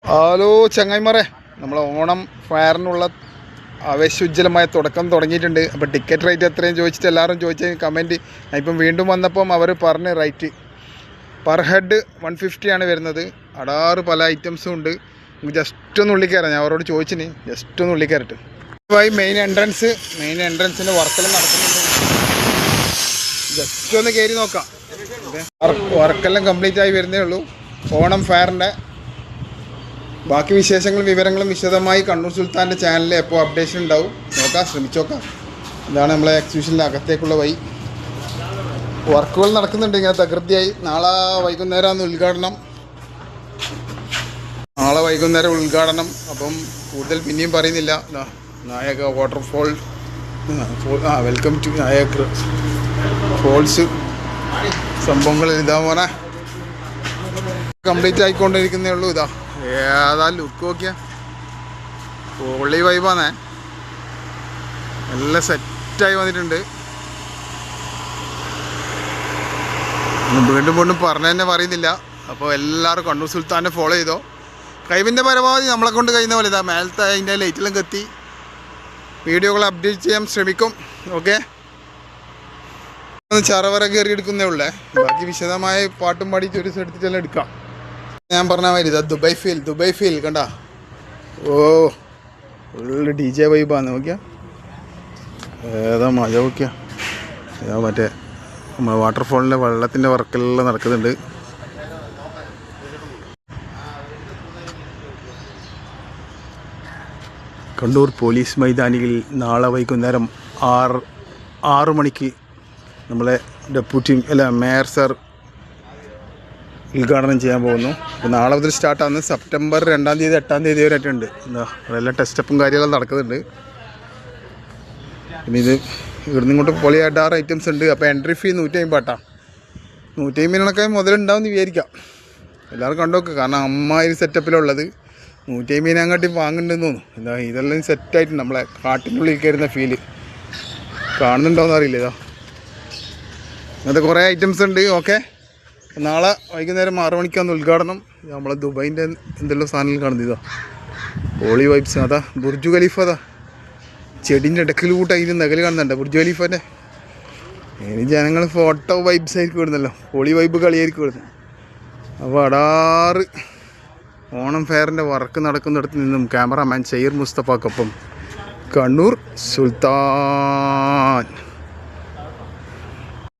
Hello ചങ്ങായിമാരെ, നമ്മളെ ഓണം ഫയറിനുള്ള ആവേശോജ്വലമായ തുടക്കം തുടങ്ങിയിട്ടുണ്ട്. അപ്പോൾ ടിക്കറ്റ് റേറ്റ് എത്രയും ചോദിച്ചിട്ട് എല്ലാവരും ചോദിച്ച കമൻറ്റ്. ഞാൻ ഇപ്പം വീണ്ടും വന്നപ്പം അവർ പറഞ്ഞ് റേറ്റ് പെർ ഹെഡ് 150 ആണ് വരുന്നത്. അടാറ് പല ഐറ്റംസും ഉണ്ട്. നമുക്ക് ജസ്റ്റ് ഒന്ന് ഉള്ളിൽ കയറാം. ഞാൻ അവരോട് ചോദിച്ചിന് ജസ്റ്റ് ഒന്ന് ഉള്ളിൽ കയറട്ടെ. മെയിൻ എൻട്രൻസിൻ്റെ വർക്കെല്ലാം നടക്കുന്നുണ്ട്. ജസ്റ്റ് ഒന്ന് കയറി നോക്കാം. വർക്കെല്ലാം കംപ്ലീറ്റ് ആയി വരുന്നേ ഉള്ളൂ. ഓണം ഫയറിൻ്റെ ബാക്കി വിശേഷങ്ങളും വിവരങ്ങളും വിശദമായി കണ്ണൂർ സുൽത്താൻ്റെ ചാനലിൽ എപ്പോൾ അപ്ഡേഷൻ ഉണ്ടാവും. ശ്രമിച്ചോക്കാം. ഇതാണ് നമ്മളെ എക്സിബിഷനിലെ അകത്തേക്കുള്ള വഴി. വർക്കുകൾ നടക്കുന്നുണ്ട് ഇങ്ങനെ തകൃതിയായി. നാളെ വൈകുന്നേരം ഉദ്ഘാടനം. അപ്പം കൂടുതൽ പിന്നെയും പറയുന്നില്ല. നായക വാട്ടർഫോൾ, വെൽക്കം ടു നായക ഫോൾസ് സംഭവങ്ങൾ ഇതാ മോനെ കംപ്ലീറ്റ് ആയിക്കൊണ്ടിരിക്കുന്നേ ഉള്ളൂ. ഇതാ ഏതാ ലുക്ക് നോക്കിയാ, പൊള്ളി വൈബാന്നേ. നല്ല സെറ്റായി വന്നിട്ടുണ്ട്. വീണ്ടും പറഞ്ഞു തന്നെ പറയുന്നില്ല. അപ്പോൾ എല്ലാവരും കണ്ണൂർ സുൽത്താനെ ഫോളോ ചെയ്തോ. കഴിവിൻ്റെ പരമാവധി നമ്മളെ കൊണ്ട് കഴിയുന്ന പോലെ ഇതാ മേലത്തെ അതിൻ്റെ ലൈറ്റെല്ലാം കത്തി വീഡിയോകൾ അപ്ഡേറ്റ് ചെയ്യാൻ ശ്രമിക്കും. ഓക്കെ, ചറവറ കയറി എടുക്കുന്നേ ഉള്ളേ. ബാക്കി വിശദമായ പാട്ടും പാടിയിട്ട് ഒരു എടുത്തിട്ടെല്ലാം എടുക്കാം. ഞാൻ പറഞ്ഞ മാതിരി ഇതാ ദുബായ് ഫീൽ കണ്ട. ഓ ഫുള്ള് DJ വൈബാന്ന് നോക്കിയാ. ഏതാ മഴ നോക്കിയാ. ഏതാ മറ്റേ നമ്മളെ വാട്ടർഫോളിൻ്റെ വെള്ളത്തിൻ്റെ വർക്കെല്ലാം നടക്കുന്നുണ്ട്. കണ്ണൂർ പോലീസ് മൈതാനിയിൽ നാളെ വൈകുന്നേരം 6 മണിക്ക് നമ്മളെ മേയർ സാർ ഉദ്ഘാടനം ചെയ്യാൻ പോകുന്നു. അപ്പോൾ നാളെ മുതൽ സ്റ്റാർട്ടാകുന്നത് സെപ്റ്റംബർ 2-ാം തീയതി 8-ാം തീയതി വരെ ആയിട്ടുണ്ട്. അതെല്ലാം ടെസ്റ്റപ്പും കാര്യങ്ങളും നടക്കുന്നുണ്ട്. പിന്നെ ഇവിടുന്ന് ഇങ്ങോട്ട് പൊളിയായിട്ട് 6 ഐറ്റംസ് ഉണ്ട്. അപ്പോൾ എൻട്രി ഫീ 150 150 മുതലുണ്ടാവുമെന്ന് വിചാരിക്കാം. എല്ലാവരും കണ്ടോക്ക്. കാരണം അമ്മായി സെറ്റപ്പിലുള്ളത് 150 അങ്ങോട്ട് വാങ്ങുന്നുണ്ടെന്ന് തോന്നുന്നു. ഇതെല്ലാം സെറ്റായിട്ട് നമ്മളെ കാട്ടിനുള്ളിൽ കയറുന്ന ഫീല് കാണുന്നുണ്ടോയെന്ന് അറിയില്ല. അങ്ങനത്തെ കുറേ ഐറ്റംസ് ഉണ്ട്. ഓക്കെ, നാളെ വൈകുന്നേരം 6 മണിക്കാണ് ഉദ്ഘാടനം. നമ്മളെ ദുബൈൻ്റെ എന്തെല്ലാം സാധനങ്ങൾ കാണുന്നത്. Holy vibes. അതാ ബുർജ് ഖലീഫ. അതാ ചെടീൻ്റെ ഇടക്കിലൂട്ട് അതിന് നകൽ കാണുന്നുണ്ട് ബുർജ് ഖലീഫൻ്റെ. ഇനി ജനങ്ങൾ ഫോട്ടോ വൈബ്സ് ആയിരിക്കും ഇടുന്നല്ലോ. ഹോളി വൈബ് കളിയായിരിക്കും ഇടുന്നത്. അപ്പോൾ അടാറ് ഓണം ഫെയറിൻ്റെ വർക്ക് നടക്കുന്നിടത്ത് നിന്നും ക്യാമറാമാൻ ഷെയർ മുസ്തഫക്കൊപ്പം കണ്ണൂർ സുൽത്താൻ.